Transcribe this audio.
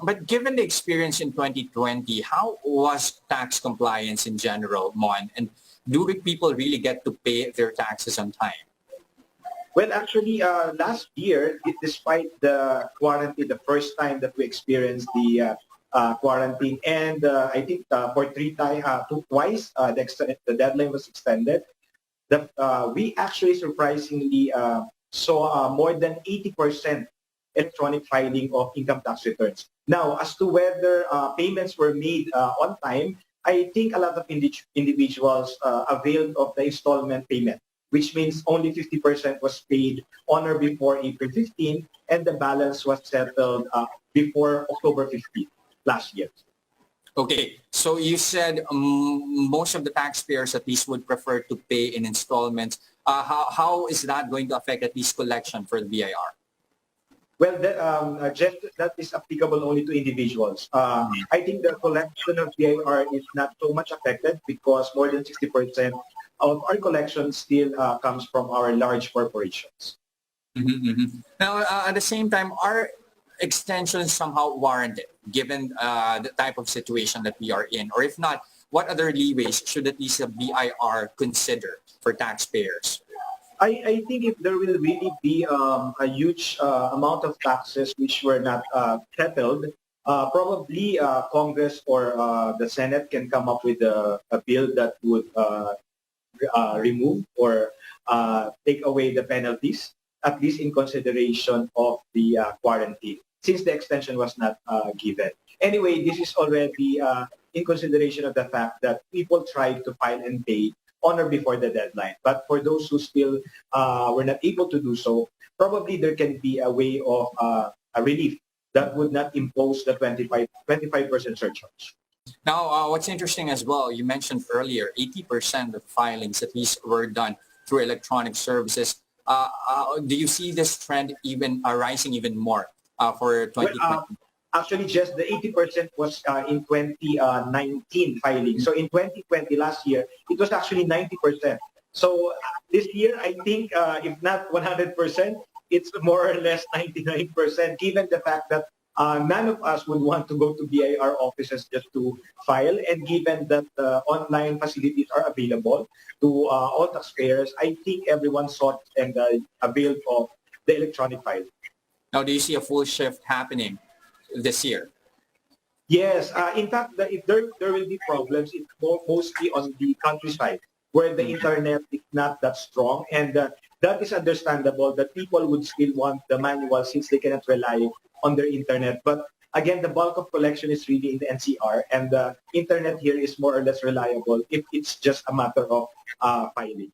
But given the experience in 2020, how was tax compliance in general, Mon? And do people really get to pay their taxes on time? Well, actually, last year, despite the quarantine, the first time that we experienced the quarantine, and I think for twice, the deadline was extended. We actually surprisingly saw more than 80% electronic filing of income tax returns. Now, as to whether payments were made on time, I think a lot of individuals availed of the installment payment, which means only 50% was paid on or before April 15, and the balance was settled before October 15 last year. Okay, so you said most of the taxpayers at least would prefer to pay in installments. How is that going to affect at least collection for the BIR? Well, that is applicable only to individuals. I think the collection of BIR is not so much affected because more than 60% of our collection still comes from our large corporations. Mm-hmm, mm-hmm. Now, at the same time, are extensions somehow warranted given the type of situation that we are in? Or if not, what other leeways should at least the BIR consider for taxpayers? I think if there will really be a huge amount of taxes which were not settled, probably Congress or the Senate can come up with a bill that would remove or take away the penalties, at least in consideration of the quarantine, since the extension was not given. Anyway, this is already in consideration of the fact that people tried to file and pay on or before the deadline. But for those who still were not able to do so, probably there can be a way of a relief that would not impose the 25% surcharge. Now, what's interesting as well, you mentioned earlier, 80% of filings at least were done through electronic services. Do you see this trend even rising even more for 2020? Well, actually, just the 80% was in 2019 filing. So in 2020, last year, it was actually 90%. So this year, I think if not 100%, it's more or less 99%, given the fact that none of us would want to go to BIR offices just to file, and given that online facilities are available to all taxpayers, I think everyone sought and availed of the electronic filing. Now, do you see a full shift happening this year? Yes. In fact, if there will be problems, it's mostly on the countryside where the internet is not that strong. And that is understandable that people would still want the manual since they cannot rely on their internet. But again, the bulk of collection is really in the NCR, and the internet here is more or less reliable if it's just a matter of filing.